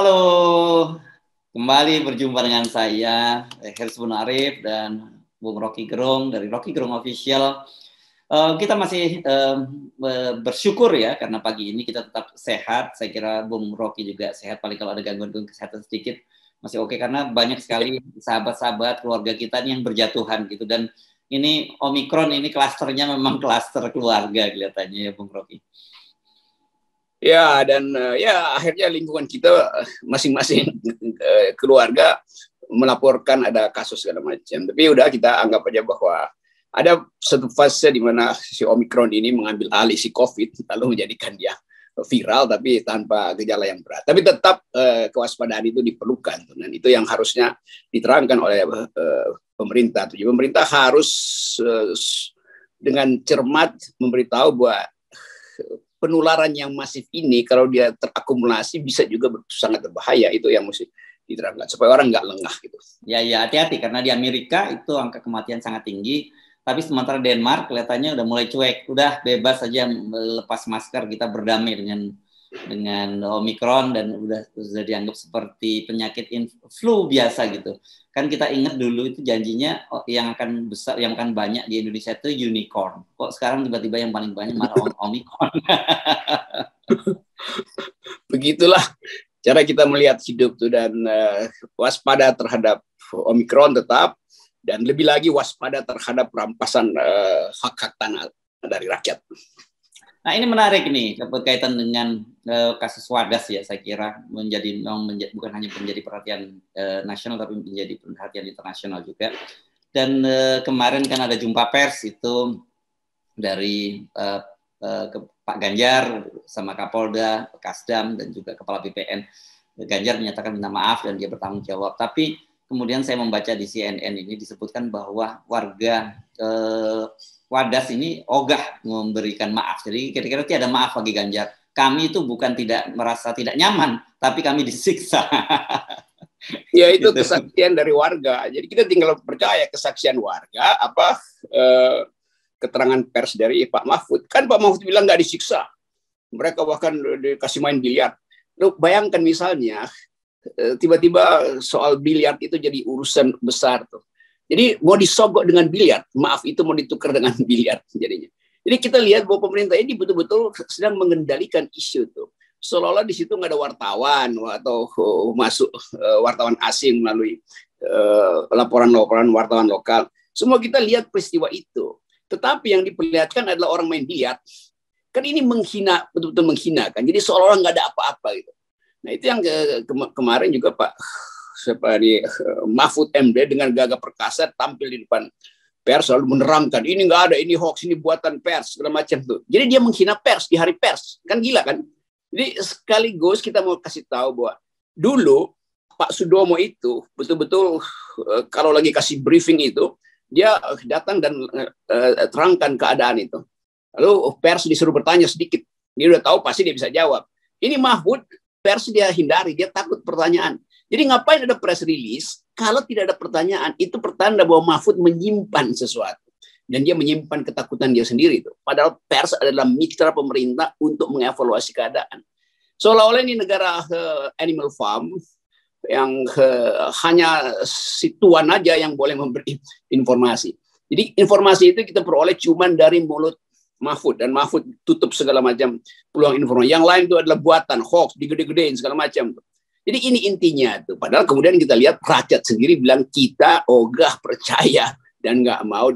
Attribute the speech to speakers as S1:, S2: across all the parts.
S1: Halo, kembali berjumpa dengan saya, Heris Arif dan Bung Rocky Gerung dari Rocky Gerung Official. Kita masih bersyukur ya, karena pagi ini kita tetap sehat. Saya kira Bung Rocky juga sehat, paling kalau ada gangguan kesehatan sedikit masih oke, karena banyak sekali sahabat-sahabat keluarga kita yang berjatuhan gitu. Dan ini Omikron ini klasternya memang klaster keluarga kelihatannya ya Bung Rocky.
S2: Ya, dan ya akhirnya lingkungan kita masing-masing keluarga melaporkan ada kasus segala macam. Tapi udah kita anggap aja bahwa ada satu fase di mana si Omikron ini mengambil alih si COVID, lalu menjadikan dia viral tapi tanpa gejala yang berat. Tapi tetap kewaspadaan itu diperlukan, dan itu yang harusnya diterangkan oleh pemerintah. Jadi pemerintah harus dengan cermat memberitahu bahwa penularan yang masif ini kalau dia terakumulasi bisa juga sangat berbahaya. Itu yang mesti diterangkan supaya orang nggak lengah gitu.
S1: Ya, hati-hati karena di Amerika itu angka kematian sangat tinggi, tapi sementara Denmark kelihatannya udah mulai cuek, udah bebas saja lepas masker, kita berdamai dengan Omikron dan sudah dianggap seperti penyakit flu biasa gitu. Kan kita ingat dulu itu janjinya yang akan besar, yang akan banyak di Indonesia itu unicorn. Kok sekarang tiba-tiba yang paling banyak malah Omikron.
S2: Begitulah cara kita melihat hidup tuh, dan waspada terhadap Omikron tetap, dan lebih lagi waspada terhadap rampasan hak-hak tanah dari rakyat.
S1: Nah, ini menarik nih berkaitan dengan kasus Wadas ya, saya kira bukan hanya menjadi perhatian nasional tapi menjadi perhatian internasional juga. Dan kemarin kan ada jumpa pers itu dari Pak Ganjar sama Kapolda, Kasdam dan juga Kepala BPN. Ganjar menyatakan minta maaf dan dia bertanggung jawab. Tapi kemudian saya membaca di CNN ini disebutkan bahwa warga Wadas ini ogah memberikan maaf. Jadi kira-kira tiada maaf bagi Ganjar. Kami itu bukan tidak merasa tidak nyaman, tapi kami disiksa.
S2: Ya, itu kesaksian dari warga. Jadi kita tinggal percaya kesaksian warga, keterangan pers dari Pak Mahfud. Kan Pak Mahfud bilang nggak disiksa. Mereka bahkan dikasih main biliar. Lu bayangkan misalnya, tiba-tiba soal biliar itu jadi urusan besar tuh. Jadi mau disogok dengan biliar, maaf itu mau ditukar dengan biliar jadinya. Jadi kita lihat bahwa pemerintah ini betul-betul sedang mengendalikan isu tuh. Seolah-olah di situ nggak ada wartawan atau masuk wartawan asing melalui laporan-laporan wartawan lokal. Semua kita lihat peristiwa itu. Tetapi yang diperlihatkan adalah orang main biliar. Kan ini menghina, betul-betul menghina kan. Jadi seolah-olah nggak ada apa-apa gitu. Nah itu yang kemarin juga Pak Mahfud MD dengan gagah perkasa tampil di depan pers lalu menerangkan ini nggak ada, ini hoax, ini buatan pers segala macam tuh. Jadi dia menghina pers di hari pers, kan gila kan? Jadi sekaligus kita mau kasih tahu bahwa dulu Pak Sudomo itu betul-betul kalau lagi kasih briefing itu dia datang dan terangkan keadaan itu. Lalu pers disuruh bertanya sedikit, dia udah tahu pasti dia bisa jawab. Ini Mahfud pers dia hindari, dia takut pertanyaan. Jadi ngapain ada press release kalau tidak ada pertanyaan? Itu pertanda bahwa Mahfud menyimpan sesuatu. Dan dia menyimpan ketakutan dia sendiri. Padahal pers adalah mitra pemerintah untuk mengevaluasi keadaan. Seolah-olah ini negara animal farm yang hanya si tuan aja yang boleh memberi informasi. Jadi informasi itu kita peroleh cuma dari mulut Mahfud. Dan Mahfud tutup segala macam peluang informasi. Yang lain itu adalah buatan, hoax, digede-gedein segala macam. Jadi ini intinya tuh. Padahal kemudian kita lihat rakyat sendiri bilang kita ogah percaya dan nggak mau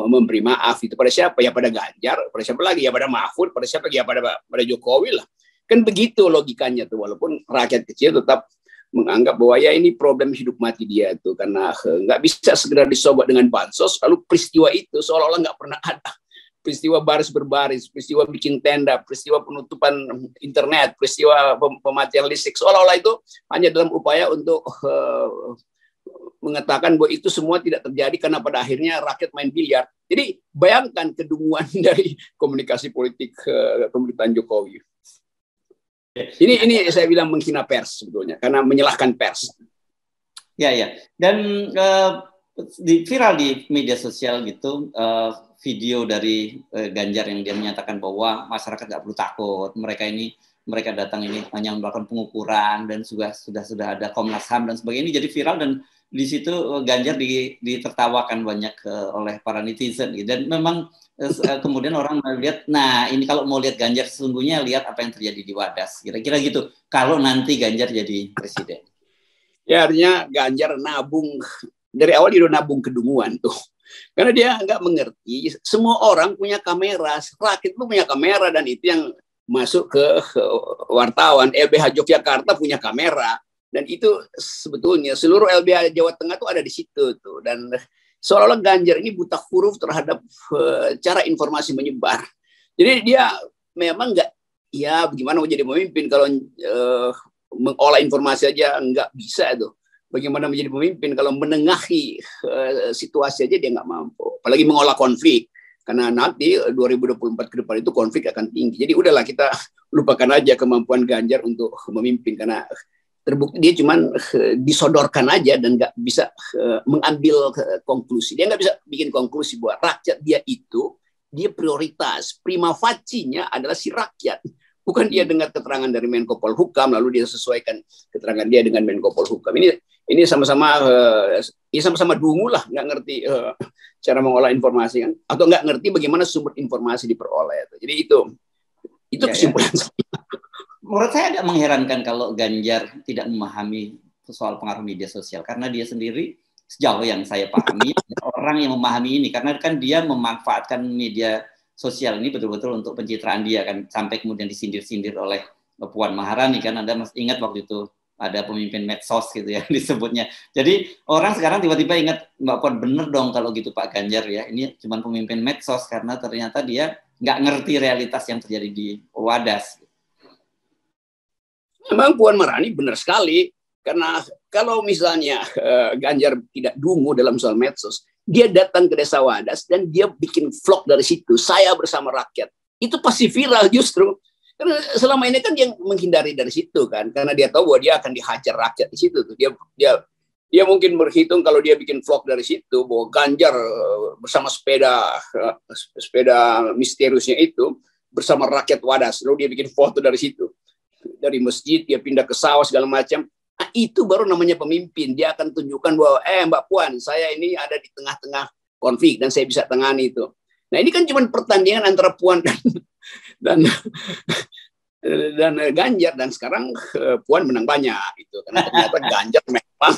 S2: memberi maaf. Itu pada siapa? Ya pada Ganjar. Pada siapa lagi? Ya pada Mahfud. Pada siapa lagi? Ya pada Jokowi lah. Kan begitu logikanya tuh. Walaupun rakyat kecil tetap menganggap bahwa ya ini problem hidup mati dia tuh. Karena nggak bisa segera disogok dengan bansos. Lalu peristiwa itu seolah-olah nggak pernah ada. Peristiwa baris berbaris, peristiwa bikin tenda, peristiwa penutupan internet, peristiwa pematian listrik, seolah-olah itu hanya dalam upaya untuk mengatakan bahwa itu semua tidak terjadi karena pada akhirnya rakyat main biliar. Jadi bayangkan kedunguan dari komunikasi politik pemerintahan Jokowi. Ini saya bilang menghina pers sebetulnya, karena menyalahkan pers.
S1: Ya. Dan viral di media sosial gitu, video dari Ganjar yang dia menyatakan bahwa masyarakat nggak perlu takut, mereka ini mereka datang ini hanya melakukan pengukuran dan sudah ada Komnas HAM dan sebagainya. Ini jadi viral dan di situ Ganjar ditertawakan banyak oleh para netizen gitu. Dan memang kemudian orang melihat, nah ini kalau mau lihat Ganjar sesungguhnya lihat apa yang terjadi di Wadas, kira-kira gitu. Kalau nanti Ganjar jadi presiden.
S2: Ya artinya Ganjar nabung dari awal dia udah nabung kedunguan tuh. Karena dia nggak mengerti semua orang punya kamera, rakyat itu punya kamera dan itu yang masuk ke wartawan. LBH Yogyakarta punya kamera. Dan itu sebetulnya seluruh LBH Jawa Tengah tuh ada di situ tuh. Dan seolah-olah Ganjar ini buta huruf terhadap cara informasi menyebar. Jadi dia memang nggak, ya bagaimana mau jadi pemimpin kalau mengolah informasi aja nggak bisa tuh. Bagaimana menjadi pemimpin kalau menengahi situasi aja dia nggak mampu. Apalagi mengolah konflik. Karena nanti 2024 ke depan itu konflik akan tinggi. Jadi udahlah kita lupakan aja kemampuan Ganjar untuk memimpin. Karena terbukti dia cuman disodorkan aja dan nggak bisa mengambil konklusi. Dia nggak bisa bikin konklusi bahwa rakyat dia itu dia prioritas. Prima facie-nya adalah si rakyat. Bukan dia dengar keterangan dari Menko Polhukam lalu dia sesuaikan keterangan dia dengan Menko Polhukam. Ini sama-sama sama-sama dungu lah, nggak ngerti cara mengolah informasi kan, atau nggak ngerti bagaimana sumber informasi diperoleh. Jadi itu kesimpulan saya.
S1: Menurut saya agak mengherankan kalau Ganjar tidak memahami soal pengaruh media sosial, karena dia sendiri sejauh yang saya pahami orang yang memahami ini, karena kan dia memanfaatkan media sosial ini betul-betul untuk pencitraan dia kan, sampai kemudian disindir-sindir oleh Puan Maharani kan. Anda masih ingat waktu itu ada pemimpin medsos gitu ya disebutnya. Jadi orang sekarang tiba-tiba ingat, Mbak Puan bener dong kalau gitu Pak Ganjar ya, ini cuma pemimpin medsos karena ternyata dia nggak ngerti realitas yang terjadi di Wadas.
S2: Memang Puan Maharani benar sekali, karena kalau misalnya Ganjar tidak dungu dalam soal medsos, dia datang ke desa Wadas dan dia bikin vlog dari situ, saya bersama rakyat. Itu pasti viral justru. Karena selama ini kan dia menghindari dari situ kan, karena dia tahu bahwa dia akan dihajar rakyat di situ. Dia mungkin berhitung kalau dia bikin vlog dari situ bahwa Ganjar bersama sepeda misteriusnya itu bersama rakyat Wadas, lalu dia bikin foto dari situ. Dari masjid dia pindah ke sawah segala macam. Nah, itu baru namanya pemimpin. Dia akan tunjukkan bahwa Mbak Puan, saya ini ada di tengah-tengah konflik dan saya bisa tangani itu. Nah, ini kan cuma pertandingan antara Puan dan Ganjar, dan sekarang Puan menang banyak itu karena ternyata Ganjar memang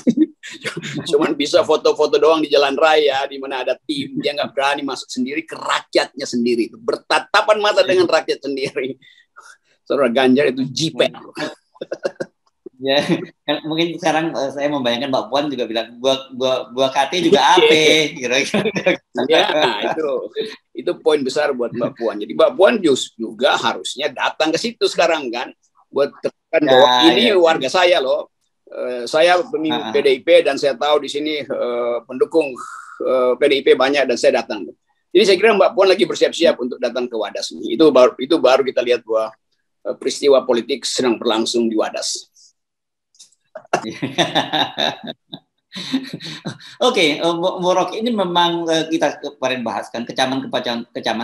S2: cuma bisa foto-foto doang di jalan raya di mana ada tim. Dia nggak berani masuk sendiri ke rakyatnya sendiri, bertatapan mata dengan rakyat sendiri. Saudara Ganjar itu JPEG.
S1: Ya, mungkin sekarang saya membayangkan Mbak Puan juga bilang buah KT juga AP, kira-kira.
S2: Ya, itu poin besar buat Mbak Puan. Jadi Mbak Puan juga harusnya datang ke situ sekarang kan, buat tekan bahwa ini warga saya loh. Saya pemimpin PDIP dan saya tahu di sini pendukung PDIP banyak dan saya datang. Jadi saya kira Mbak Puan lagi bersiap-siap untuk datang ke Wadas. Itu baru kita lihat bahwa peristiwa politik sedang berlangsung di Wadas.
S1: Oke, Morok ini memang kita kemarin bahas kan, kecaman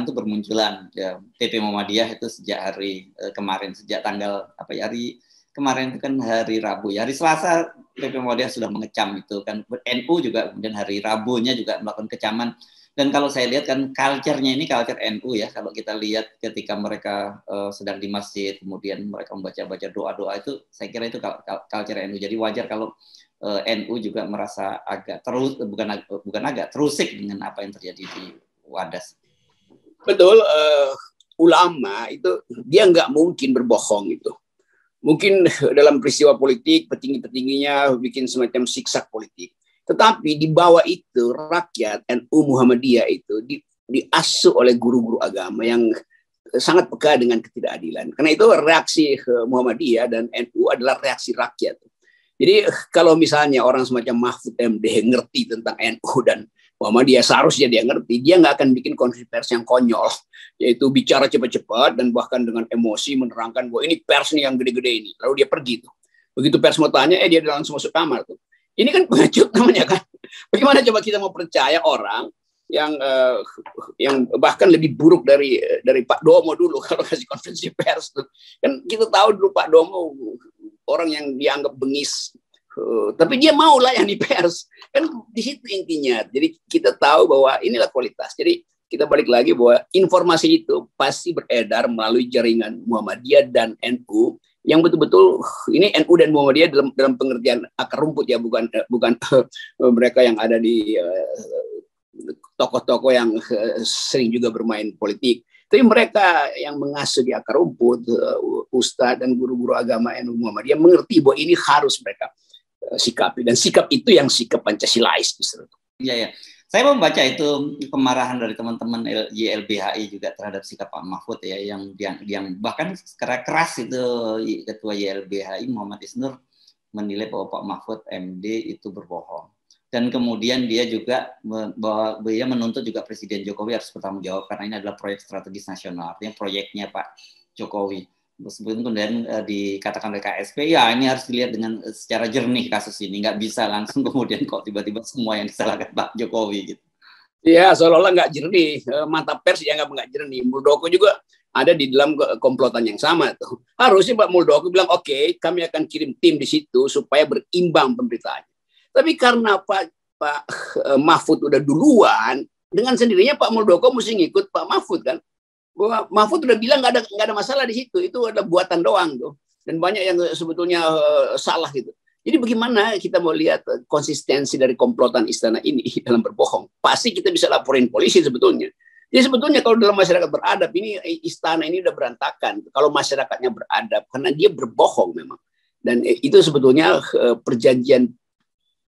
S1: itu bermunculan. Ya, PP Muhammadiyah itu sejak hari kemarin, sejak tanggal hari kemarin itu kan hari Rabu ya, hari Selasa PP Muhammadiyah sudah mengecam itu kan. NU juga kemudian hari Rabunya juga melakukan kecaman. Dan kalau saya lihat kan culture-nya ini culture NU ya, kalau kita lihat ketika mereka sedang di masjid, kemudian mereka membaca doa-doa itu, saya kira itu culture NU. Jadi wajar kalau NU juga merasa agak terusik dengan apa yang terjadi di Wadas.
S2: Betul, ulama itu dia nggak mungkin berbohong itu. Mungkin dalam peristiwa politik petinggi-petingginya bikin semacam siksak politik. Tetapi di bawah itu rakyat NU Muhammadiyah itu diasuh oleh guru-guru agama yang sangat peka dengan ketidakadilan. Karena itu reaksi Muhammadiyah dan NU adalah reaksi rakyat. Jadi kalau misalnya orang semacam Mahfud MD ngerti tentang NU dan Muhammadiyah, seharusnya dia ngerti, dia nggak akan bikin konferensi pers yang konyol, yaitu bicara cepat-cepat dan bahkan dengan emosi menerangkan bahwa ini pers nih yang gede-gede ini. Lalu dia pergi tuh. Begitu pers mau tanya, dia langsung masuk kamar tuh. Ini kan pengecut namanya kan. Bagaimana coba kita mau percaya orang yang bahkan lebih buruk dari Pak Domo dulu kalau kasih konferensi pers tuh. Kan kita tahu dulu Pak Domo orang yang dianggap bengis, tapi dia mau layani pers. Kan di situ intinya. Jadi kita tahu bahwa inilah kualitas. Jadi kita balik lagi bahwa informasi itu pasti beredar melalui jaringan Muhammadiyah dan NU yang betul-betul ini NU dan Muhammadiyah dalam pengertian akar rumput ya, bukan mereka yang ada di tokoh-tokoh yang sering juga bermain politik. Tapi mereka yang mengasuh di akar rumput, ustadz dan guru-guru agama NU Muhammadiyah mengerti bahwa ini harus mereka sikapi, dan sikap itu yang sikap Pancasilais justru.
S1: Iya ya. Saya membaca itu kemarahan dari teman-teman YLBHI juga terhadap sikap Pak Mahfud ya, yang bahkan secara keras itu Ketua YLBHI Muhammad Isnur menilai bahwa Pak Mahfud MD itu berbohong. Dan kemudian dia juga bahwa dia menuntut juga Presiden Jokowi harus bertanggung jawab karena ini adalah proyek strategis nasional, artinya proyeknya Pak Jokowi. Meskipun kemudian dikatakan oleh KSP, ya ini harus dilihat dengan secara jernih kasus ini, nggak bisa langsung kemudian kok tiba-tiba semua yang disalahkan Pak Jokowi gitu.
S2: Ya, seolah-olah nggak jernih, mata pers dianggap nggak jernih. Muldoko juga ada di dalam komplotan yang sama tuh. Harusnya Pak Muldoko bilang oke, kami akan kirim tim di situ supaya berimbang pemberitaannya. Tapi karena Pak Mahfud udah duluan, dengan sendirinya Pak Muldoko mesti ngikut Pak Mahfud kan. Bahwa Mahfud udah bilang nggak ada masalah di situ, itu adalah buatan doang tuh, dan banyak yang sebetulnya salah gitu. Jadi bagaimana kita mau lihat konsistensi dari komplotan istana ini dalam berbohong? Pasti kita bisa laporin polisi sebetulnya. Jadi sebetulnya kalau dalam masyarakat beradab ini, istana ini udah berantakan. Kalau masyarakatnya beradab, karena dia berbohong memang. Dan itu sebetulnya perjanjian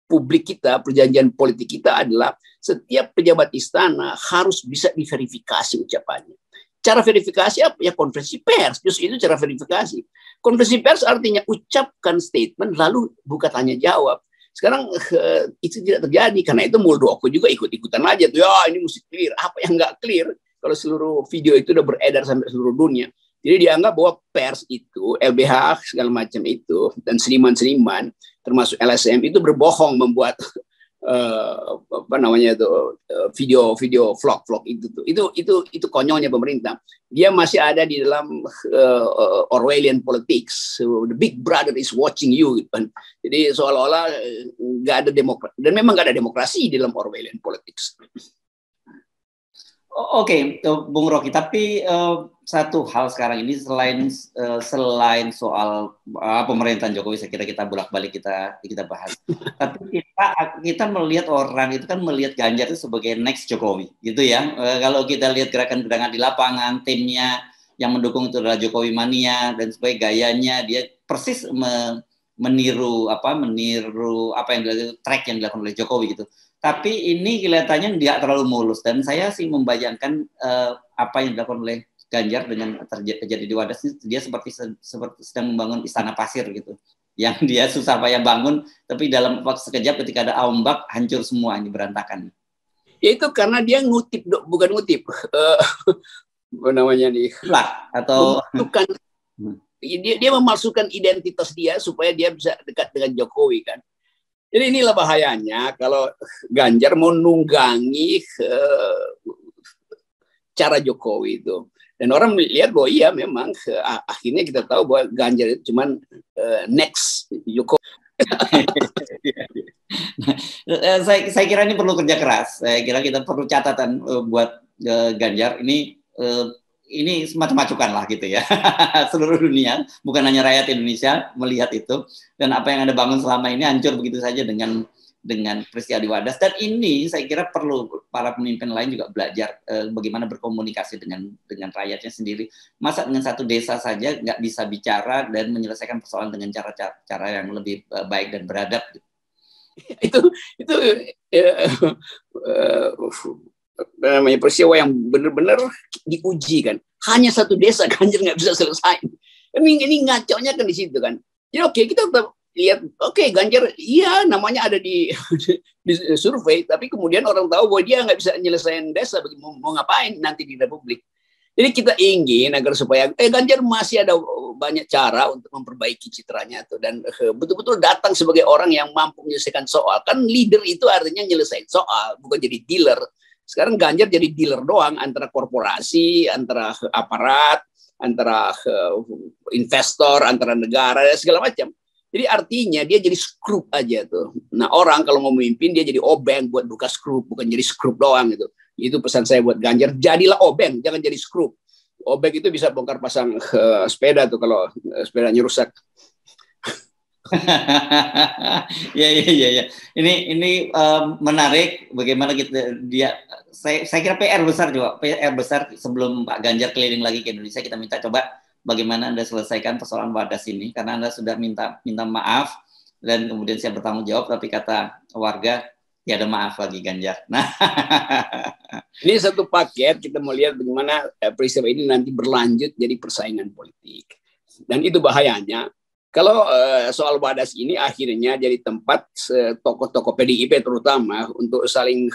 S2: publik kita, perjanjian politik kita adalah setiap pejabat istana harus bisa diverifikasi ucapannya. Cara verifikasi apa? Ya konferensi pers. Justru itu cara verifikasi. Konferensi pers artinya ucapkan statement lalu buka tanya jawab. Sekarang itu tidak terjadi karena itu Muldoko juga ikut-ikutan aja tuh. Ya ini mesti clear. Apa yang nggak clear kalau seluruh video itu udah beredar sampai seluruh dunia. Jadi dianggap bahwa pers itu, LBH segala macam itu, dan seniman-seniman termasuk LSM itu berbohong membuat apa namanya itu video vlog itu tuh itu konyolnya pemerintah. Dia masih ada di dalam Orwellian politics, so, the big brother is watching you gitu kan. Jadi seolah-olah nggak ada demokrasi, dan memang nggak ada demokrasi di dalam Orwellian politics.
S1: Oke, Bung Rocky, tapi satu hal sekarang ini selain soal pemerintahan Jokowi, saya kira kita bolak-balik kita bahas. Tapi kita melihat orang itu kan melihat Ganjar itu sebagai next Jokowi, gitu ya. Kalau kita lihat gerakan-gerakan di lapangan, timnya yang mendukung itu adalah Jokowi mania dan sebagai gayanya dia persis meniru apa yang dilakukan, track yang dilakukan oleh Jokowi gitu. Tapi ini kelihatannya tidak terlalu mulus, dan saya sih membayangkan apa yang dilakukan oleh Ganjar dengan terjadi di Wadas, dia seperti sedang membangun istana pasir gitu, yang dia susah payah bangun, tapi dalam waktu sekejap ketika ada ombak hancur semua, ini berantakan.
S2: Ya itu karena dia bukan ngutip, apa namanya nih?
S1: Lah, atau
S2: bukan. Dia memalsukan identitas dia supaya dia bisa dekat dengan Jokowi kan. Jadi inilah bahayanya kalau Ganjar mau nunggangi cara Jokowi itu. Dan orang melihat bahwa iya memang akhirnya kita tahu bahwa Ganjar itu cuman next Jokowi.
S1: Saya kira ini perlu kerja keras. Saya kira kita perlu catatan buat Ganjar ini semacam masukan lah gitu ya. Seluruh dunia, bukan hanya rakyat Indonesia melihat itu, dan apa yang Anda bangun selama ini hancur begitu saja dengan peristiwa di Wadas. Dan ini saya kira perlu para pemimpin lain juga belajar bagaimana berkomunikasi dengan rakyatnya sendiri. Masa dengan satu desa saja nggak bisa bicara dan menyelesaikan persoalan dengan cara yang lebih baik dan beradab gitu.
S2: Itu namanya peristiwa yang benar-benar diuji kan. Hanya satu desa Ganjar nggak bisa selesai. Ini ngaconya kan di situ kan. Jadi kita tetap lihat, Ganjar iya namanya ada di survei, tapi kemudian orang tahu bahwa dia nggak bisa nyelesain desa, mau ngapain nanti di Republik. Jadi kita ingin agar supaya Ganjar masih ada banyak cara untuk memperbaiki citranya tuh, dan betul-betul datang sebagai orang yang mampu menyelesaikan soal. Kan leader itu artinya nyelesain soal, bukan jadi dealer. Sekarang Ganjar jadi dealer doang antara korporasi, antara aparat, antara investor, antara negara, segala macam. Jadi artinya dia jadi skrup aja tuh. Nah orang kalau mau memimpin dia jadi obeng buat buka skrup, bukan jadi skrup doang gitu. Itu pesan saya buat Ganjar, jadilah obeng, jangan jadi skrup. Obeng itu bisa bongkar pasang sepeda tuh kalau sepedanya rusak.
S1: Ya, ya, ya, ya. Ini menarik bagaimana kita saya kira PR besar juga, PR besar sebelum Pak Ganjar keliling lagi ke Indonesia, kita minta coba bagaimana Anda selesaikan persoalan Wadas ini, karena Anda sudah minta maaf dan kemudian siap bertanggung jawab, tapi kata warga ya ada maaf lagi Ganjar. Nah,
S2: ini satu paket, kita mau lihat bagaimana peristiwa ini nanti berlanjut jadi persaingan politik. Dan itu bahayanya. Kalau soal Wadas ini akhirnya jadi tempat tokoh-tokoh PDIP terutama untuk saling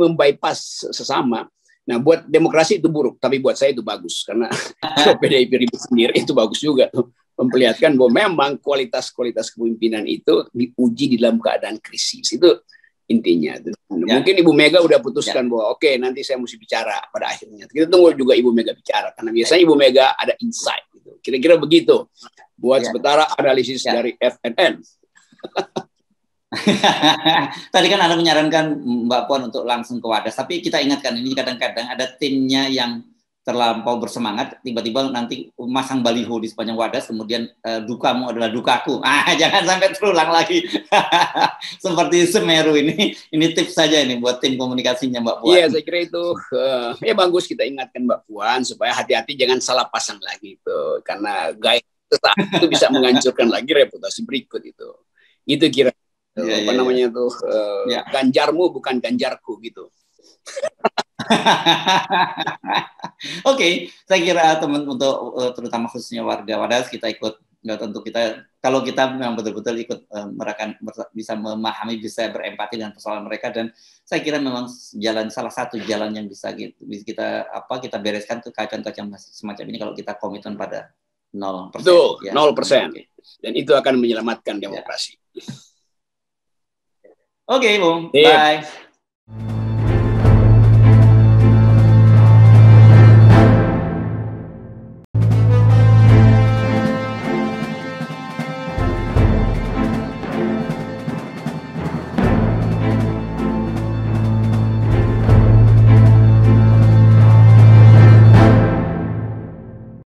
S2: membypass sesama. Nah, buat demokrasi itu buruk, tapi buat saya itu bagus karena kalau PDIP ribut sendiri itu bagus juga tuh, memperlihatkan bahwa memang kualitas kepemimpinan itu diuji di dalam keadaan krisis. Itu intinya. Ya. Mungkin Ibu Mega udah putuskan bahwa oke, nanti saya mesti bicara pada akhirnya. Kita tunggu juga Ibu Mega bicara karena biasanya Ibu Mega ada insight gitu. Kira-kira begitu. Buat sementara analisis dari FNN.
S1: Tadi kan Anda menyarankan Mbak Puan untuk langsung ke Wadas, tapi kita ingatkan ini kadang-kadang ada timnya yang terlampau bersemangat, tiba-tiba nanti masang baliho di sepanjang Wadas, kemudian dukamu adalah dukaku. Jangan sampai terulang lagi. Seperti Semeru ini tips saja ini buat tim komunikasinya Mbak Puan.
S2: Iya, saya kira itu ya bagus kita ingatkan Mbak Puan supaya hati-hati jangan salah pasang lagi itu, karena gaya itu bisa menghancurkan lagi reputasi berikut itu. Itu kira apa namanya tuh Ganjarmu bukan Ganjarku gitu.
S1: Oke, saya kira teman untuk terutama khususnya warga Wadas kita ikut, tentu kita kalau kita memang betul-betul ikut bisa memahami, bisa berempati dengan persoalan mereka, dan saya kira memang salah satu jalan yang bisa kita bereskan kekacauan semacam ini kalau kita komitmen pada 0%.
S2: Betul, 0%. Dan itu akan menyelamatkan demokrasi.
S1: Oke, Bung. Bye.